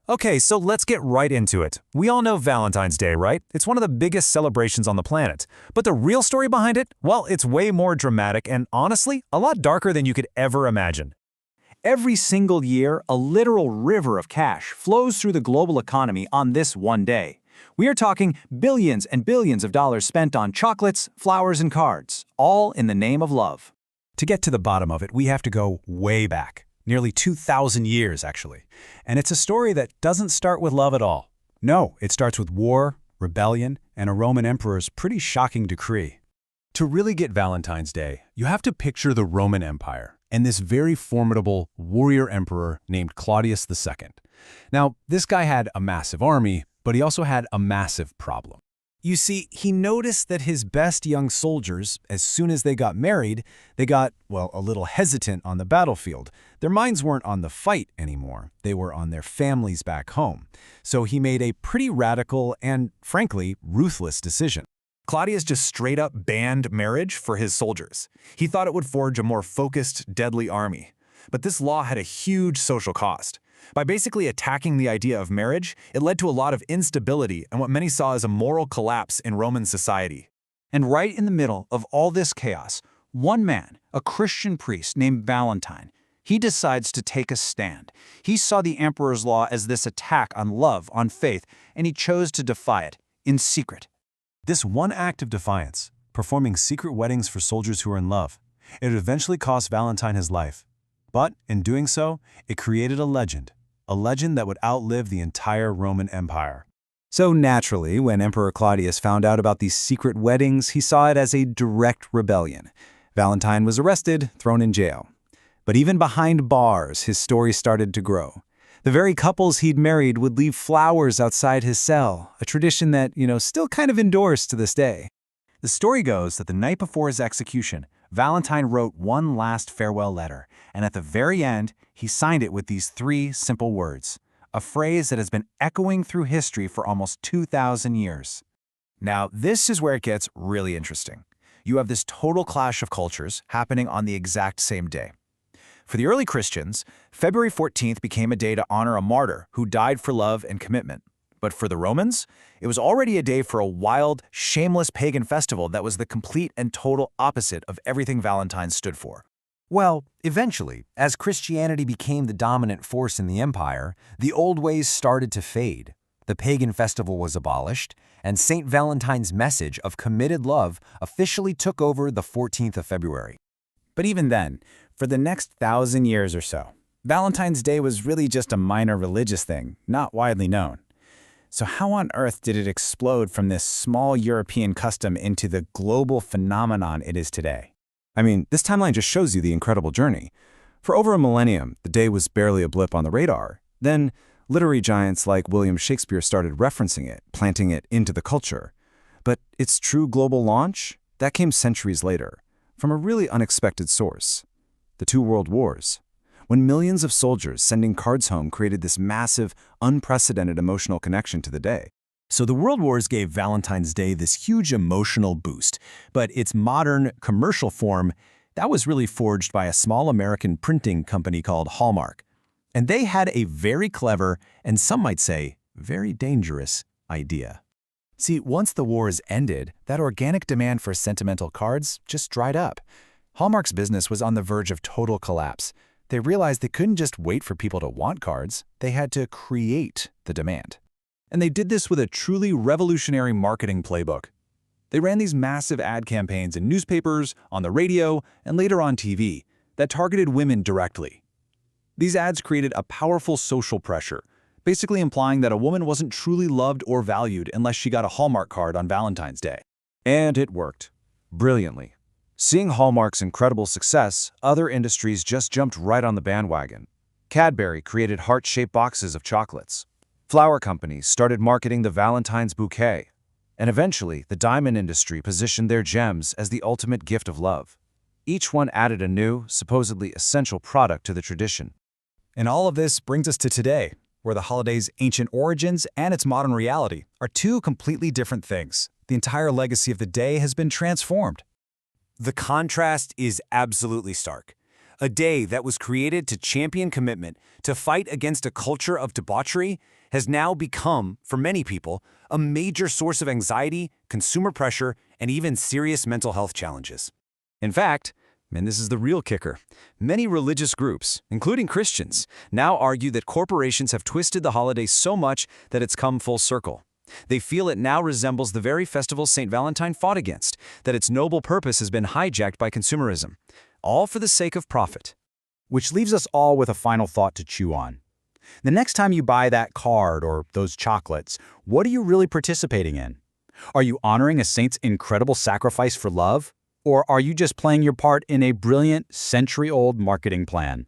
Okay, so let's get right into it. We all know Valentine's Day, right? It's one of the biggest celebrations on the planet. But the real story behind it? Well, it's way more dramatic and, honestly, a lot darker than you could ever imagine. Every single year, a literal river of cash flows through the global economy on this one day. We are talking billions and billions of dollars spent on chocolates, flowers, and cards, all in the name of love. To get to the bottom of it, we have to go way back. Nearly 2,000 years, actually. And it's a story that doesn't start with love at all. No, it starts with war, rebellion, and a Roman emperor's pretty shocking decree. To really get Valentine's Day, you have to picture the Roman Empire and this very formidable warrior emperor named Claudius II. Now, this guy had a massive army, but he also had a massive problem. You see, he noticed that his best young soldiers, as soon as they got married, they got, well, a little hesitant on the battlefield. Their minds weren't on the fight anymore. They were on their families back home. So he made a pretty radical and, frankly, ruthless decision. Claudius just straight up banned marriage for his soldiers. He thought it would forge a more focused, deadly army. But this law had a huge social cost. By basically attacking the idea of marriage, it led to a lot of instability and what many saw as a moral collapse in Roman society. And right in the middle of all this chaos, one man, a Christian priest named Valentine, he decides to take a stand. He saw the emperor's law as this attack on love, on faith, and he chose to defy it, in secret. This one act of defiance, performing secret weddings for soldiers who were in love, it eventually cost Valentine his life. But in doing so, it created a legend that would outlive the entire Roman Empire. So naturally, when Emperor Claudius found out about these secret weddings, he saw it as a direct rebellion. Valentine was arrested, thrown in jail. But even behind bars, his story started to grow. The very couples he'd married would leave flowers outside his cell, a tradition that, still kind of endures to this day. The story goes that the night before his execution, Valentine wrote one last farewell letter, and at the very end, he signed it with these three simple words, a phrase that has been echoing through history for almost 2,000 years. Now, this is where it gets really interesting. You have this total clash of cultures happening on the exact same day. For the early Christians, February 14th became a day to honor a martyr who died for love and commitment. But for the Romans, it was already a day for a wild, shameless pagan festival that was the complete and total opposite of everything Valentine stood for. Well, eventually, as Christianity became the dominant force in the empire, the old ways started to fade. The pagan festival was abolished, and Saint Valentine's message of committed love officially took over the 14th of February. But even then, for the next 1,000 years or so, Valentine's Day was really just a minor religious thing, not widely known. So how on earth did it explode from this small European custom into the global phenomenon it is today? I mean, this timeline just shows you the incredible journey. For over a millennium, the day was barely a blip on the radar. Then, literary giants like William Shakespeare started referencing it, planting it into the culture. But its true global launch? That came centuries later, from a really unexpected source. The two world wars. When millions of soldiers sending cards home created this massive, unprecedented emotional connection to the day. So the World Wars gave Valentine's Day this huge emotional boost, but its modern, commercial form, that was really forged by a small American printing company called Hallmark. And they had a very clever, and some might say, very dangerous idea. See, once the wars ended, that organic demand for sentimental cards just dried up. Hallmark's business was on the verge of total collapse. They realized they couldn't just wait for people to want cards, they had to create the demand. And they did this with a truly revolutionary marketing playbook. They ran these massive ad campaigns in newspapers, on the radio, and later on TV that targeted women directly. These ads created a powerful social pressure, basically implying that a woman wasn't truly loved or valued unless she got a Hallmark card on Valentine's Day. And it worked. Brilliantly. Seeing Hallmark's incredible success, other industries just jumped right on the bandwagon. Cadbury created heart-shaped boxes of chocolates. Flower companies started marketing the Valentine's bouquet. And eventually, the diamond industry positioned their gems as the ultimate gift of love. Each one added a new, supposedly essential product to the tradition. And all of this brings us to today, where the holiday's ancient origins and its modern reality are two completely different things. The entire legacy of the day has been transformed. The contrast is absolutely stark. A day that was created to champion commitment, to fight against a culture of debauchery, has now become, for many people, a major source of anxiety, consumer pressure, and even serious mental health challenges. In fact, and this is the real kicker, many religious groups, including Christians, now argue that corporations have twisted the holiday so much that it's come full circle. They feel it now resembles the very festival Saint Valentine fought against, that its noble purpose has been hijacked by consumerism, all for the sake of profit. Which leaves us all with a final thought to chew on. The next time you buy that card or those chocolates, what are you really participating in? Are you honoring a saint's incredible sacrifice for love? Or are you just playing your part in a brilliant, century-old marketing plan?